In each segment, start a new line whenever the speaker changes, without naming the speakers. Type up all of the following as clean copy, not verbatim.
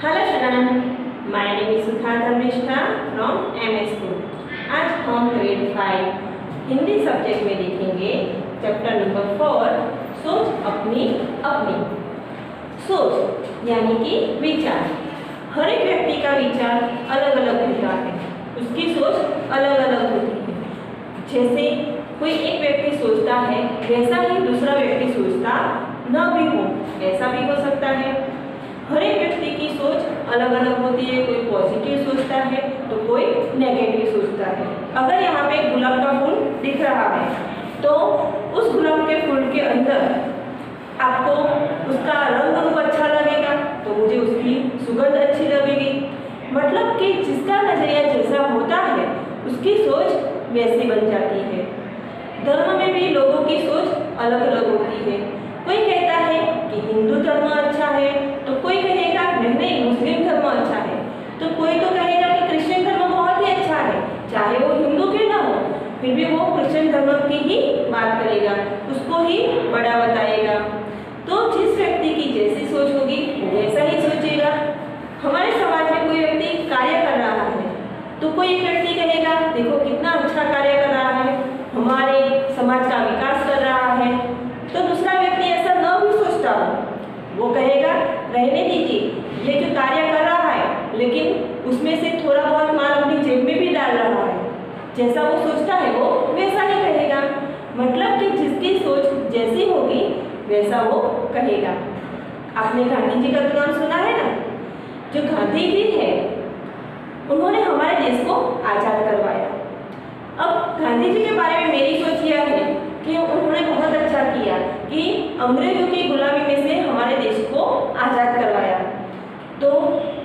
Hello student, my name is Sudha Dharmishtha from MS school. आज हम grade 5 Hindi subject में देखेंगे चैप्टर नंबर 4 सोच अपनी अपनी। सोच यानी कि विचार। हर एक व्यक्ति का विचार अलग अलग होता है, उसकी सोच अलग अलग होती है। जैसे कोई एक व्यक्ति सोचता है वैसा ही दूसरा व्यक्ति सोचता न भी हो, ऐसा भी हो सकता है। हर एक व्यक्ति की सोच अलग अलग होती है, कोई पॉजिटिव सोचता है तो कोई नेगेटिव सोचता है। अगर यहाँ पे गुलाब का फूल दिख रहा है तो उस गुलाब के फूल के अंदर आपको उसका रंग रूप अच्छा लगेगा तो मुझे उसकी सुगंध अच्छी लगेगी। मतलब कि जिसका नजरिया जैसा होता है उसकी सोच वैसी बन जाती है। धर्म में भी लोगों की सोच अलग अलग होती है। कोई कहता है कि हिंदू धर्म अच्छा है तो कोई कहेगा नहीं मुस्लिम धर्म अच्छा है, तो कोई तो कहेगा कि क्रिश्चियन धर्म बहुत ही अच्छा है, चाहे वो हिंदू क्यों ना हो फिर भी वो क्रिश्चियन धर्म की ही बात करेगा, उसको ही बड़ा बताएगा। तो जिस व्यक्ति की जैसी सोच होगी वो वैसा ही सोचेगा। हमारे समाज में कोई व्यक्ति कार्य कर रहा है तो कोई एक व्यक्ति कहेगा देखो कितना अच्छा कार्य कर रहा है, हमारे समाज का विकास कर रहा है। तो दूसरा व्यक्ति ऐसा न भी सोचता हो, वो कहेगा रहने दीजिए, ये जो कार्य कर रहा है लेकिन उसमें से थोड़ा बहुत माल अपनी जेब में भी डाल रहा है, जैसा वो सोचता है वो वैसा ही कहेगा। मतलब कि जिसकी सोच जैसी होगी वैसा वो कहेगा। आपने गांधी जी का तो नाम सुना है ना। जो गांधी जी है उन्होंने हमारे देश को आज़ाद करवाया। अब गांधी जी के बारे में मेरी सोच यह है कि उन्होंने बहुत अच्छा किया कि अंग्रेजों की गुलामी में से हमारे देश को आज़ाद करवाया। तो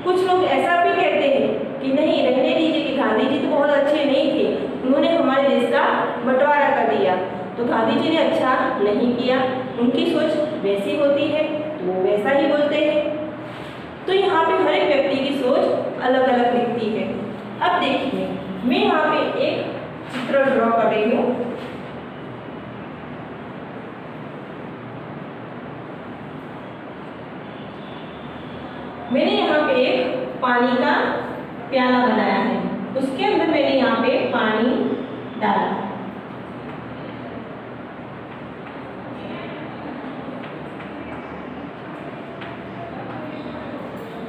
कुछ लोग ऐसा भी कहते हैं कि नहीं रहने दीजिए कि गांधी जी तो बहुत अच्छे नहीं थे, उन्होंने हमारे देश का बंटवारा कर दिया। तो गांधी जी ने अच्छा नहीं किया, उनकी सोच वैसी होती है तो वो वैसा ही बोलते हैं। तो यहाँ पे हर एक व्यक्ति की सोच अलग अलग दिखती है। अब देखिए मैं यहाँ पे एक चित्र ड्रॉ कर रही हूँ। मैंने यहाँ पे एक पानी का प्याला बनाया है, उसके अंदर मैंने यहाँ पे पानी डाला।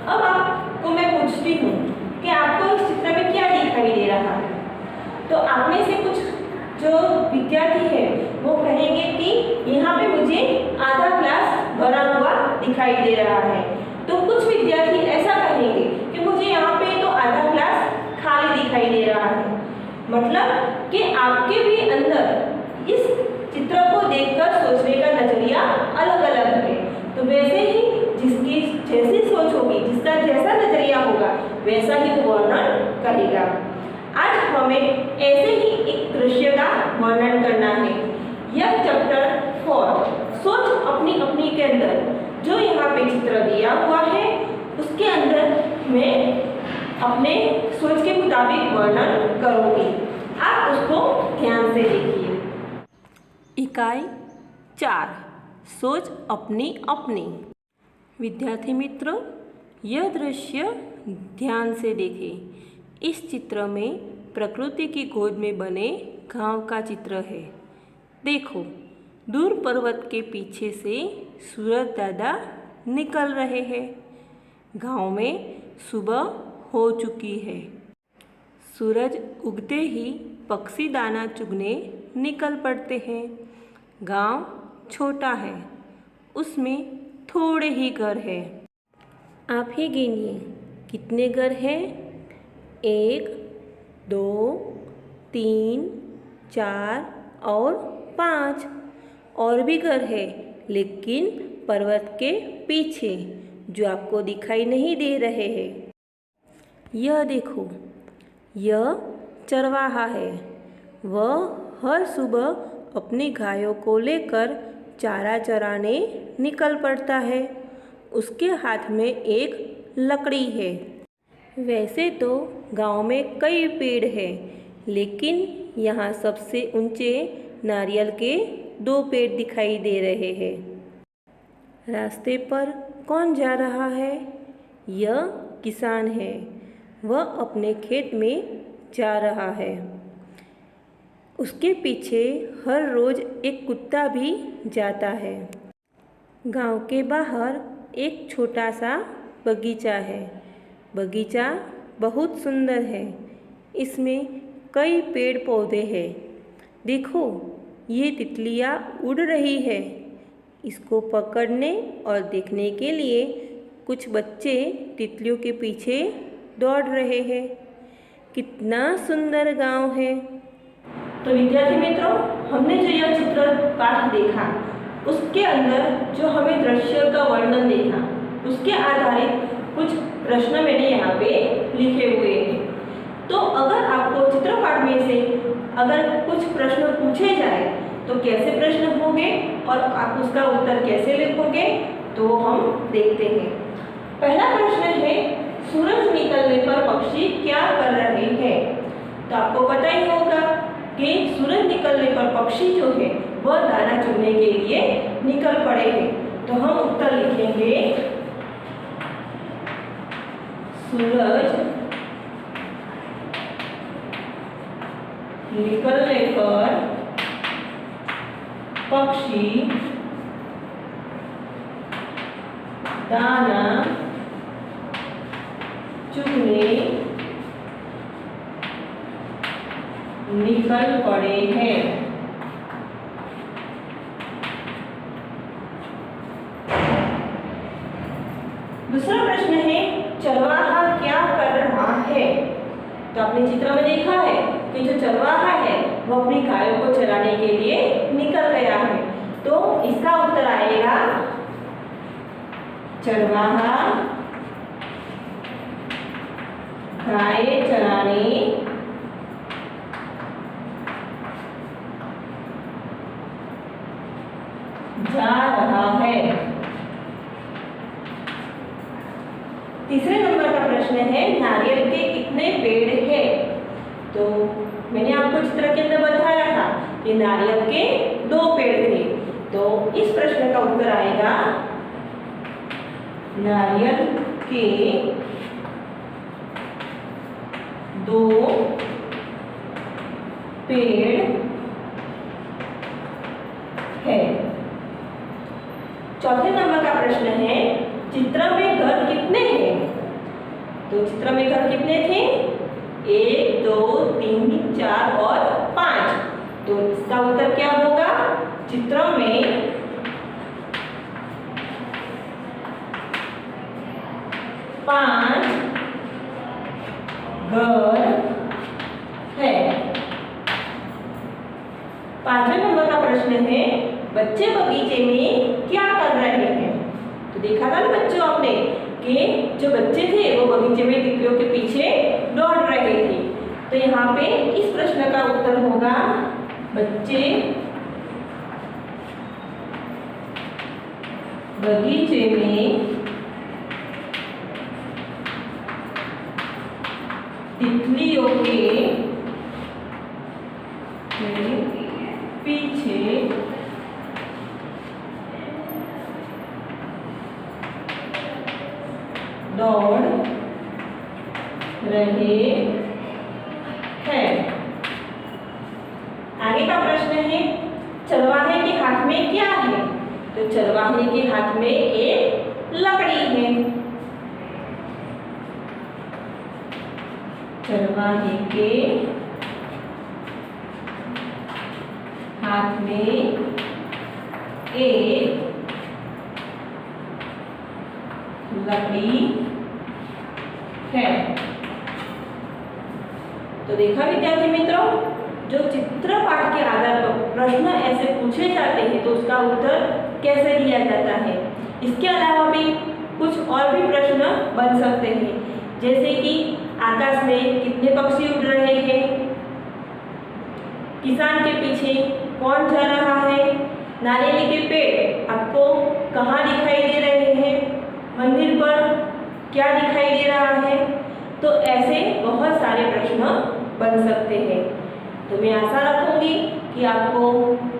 अब आपको मैं पूछती हूँ कि आपको इस चित्र में क्या दिखाई दे रहा है। तो आप में से कुछ जो विद्यार्थी है वो कहेंगे कि यहाँ पे मुझे आधा ग्लास भरा हुआ दिखाई दे रहा है। तो कुछ विद्यार्थी ऐसा कहेंगे कि मुझे यहाँ पे तो आधा ग्लास खाली दिखाई दे रहा है। मतलब कि आपके भी अंदर इस चित्र को देखकर सोचने का नजरिया अलग अलग है। तो वैसे ही जिसकी जैसी सोच होगी, जिसका जैसा नजरिया होगा वैसा ही वो वर्णन करेगा। आज हमें ऐसे ही एक दृश्य का वर्णन करना है। यह चैप्टर 4 सोच अपनी अपनी के अंदर जो यहाँ पे चित्र दिया हुआ है उसके अंदर मैं अपने सोच के मुताबिक वर्णन करूँगी। आप उसको ध्यान से देखिए। इकाई 4 सोच अपनी अपनी। विद्यार्थी मित्रों, यह दृश्य ध्यान से देखें। इस चित्र में प्रकृति की गोद में बने गांव का चित्र है। देखो दूर पर्वत के पीछे से सूरज दादा निकल रहे हैं। गांव में सुबह हो चुकी है। सूरज उगते ही पक्षी दाना चुगने निकल पड़ते हैं। गांव छोटा है, उसमें थोड़े ही घर हैं। आप ही गिनिए कितने घर हैं। 1 2 3 4 और 5 और भी घर है, लेकिन पर्वत के पीछे जो आपको दिखाई नहीं दे रहे हैं। यह देखो, यह चरवाहा है। वह हर सुबह अपनी गायों को लेकर चारा चराने निकल पड़ता है। उसके हाथ में एक लकड़ी है। वैसे तो गांव में कई पेड़ हैं, लेकिन यहाँ सबसे ऊंचे नारियल के 2 पेड़ दिखाई दे रहे हैं। रास्ते पर कौन जा रहा है? यह किसान है, वह अपने खेत में जा रहा है। उसके पीछे हर रोज़ एक कुत्ता भी जाता है। गांव के बाहर एक छोटा सा बगीचा है। बगीचा बहुत सुंदर है। इसमें कई पेड़ पौधे हैं। देखो, ये तितलियाँ उड़ रही है। इसको पकड़ने और देखने के लिए कुछ बच्चे तितलियों के पीछे दौड़ रहे हैं। कितना सुंदर गांव है। तो विद्यार्थी मित्रों, हमने जो यह चित्र पाठ देखा, उसके अंदर जो हमें दृश्य का वर्णन देखा, उसके आधारित कुछ प्रश्न मैंने यहाँ पे लिखे हुए हैं। तो अगर आपको चित्रपाठ में से अगर कुछ प्रश्न पूछे जाए तो कैसे प्रश्न होंगे और आप उसका उत्तर कैसे लिखोगे, तो हम देखते हैं। पहला प्रश्न है, सूरज निकलने पर पक्षी क्या कर रहे हैं? तो आपको पता ही होगा कि सूरज निकलने पर पक्षी जो है वह दाना चुगने के लिए निकल पड़े हैं। तो हम उत्तर लिखेंगे, सूरज निकलने पर पक्षी दाना चुगने निकल पड़े हैं। दूसरा प्रश्न है, चरवाहा क्या कर रहा है? तो आपने चित्र में देखा है कि जो चरवाहा है वो अपनी गायों को चराने के लिए निकल गया है। तो इसका उत्तर आएगा, चरवाहा गाय चराने जा रहा है। तीसरे नंबर का प्रश्न है, नारियल के कितने पेड़ हैं? तो मैंने आपको चित्र के अंदर बताया था कि नारियल के 2 पेड़ थे। तो इस प्रश्न का उत्तर आएगा, नारियल के 2 पेड़ है। चौथे नंबर का प्रश्न है, चित्र में घर कितने हैं? तो चित्र में घर कितने थे? 1, 2, 3, 4 और 5। तो इसका उत्तर क्या होगा? चित्र में 5 घर है। पांचवें नंबर का प्रश्न है, बच्चे बगीचे में क्या कर रहे हैं? तो देखा था ना बच्चों आपने कि जो बच्चे थे वो बगीचे में तितलियों के पीछे दौड़ रहे थे। तो यहाँ पे इस प्रश्न का उत्तर होगा, बच्चे बगीचे में तितलियों के पीछे दौड़ रहे हैं। आगे का प्रश्न है, चरवाहे के हाथ में क्या है? तो चरवाहे के हाथ में एक लकड़ी है। चरवाहे के हाथ में एक लकड़ी है। तो देखा विद्यार्थी मित्रों, जो चित्र पाठ के आधार पर प्रश्न ऐसे पूछे जाते हैं तो उसका उत्तर कैसे दिया जाता है। इसके अलावा भी कुछ और भी प्रश्न बन सकते हैं, जैसे कि आकाश में कितने पक्षी उड़ रहे हैं, किसान के पीछे कौन जा रहा है, नारियल के पेड़ आपको कहाँ दिखाई दे रहे हैं, मंदिर पर क्या दिखाई दे रहा है। तो ऐसे बहुत सारे प्रश्न बन सकते हैं। तो मैं आशा रखूंगी कि आपको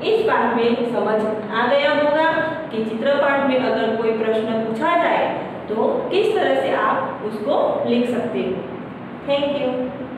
इस पाठ में समझ आ गया होगा कि चित्रपाठ में अगर कोई प्रश्न पूछा जाए तो किस तरह से आप आप उसको लिख सकते हो। Thank you.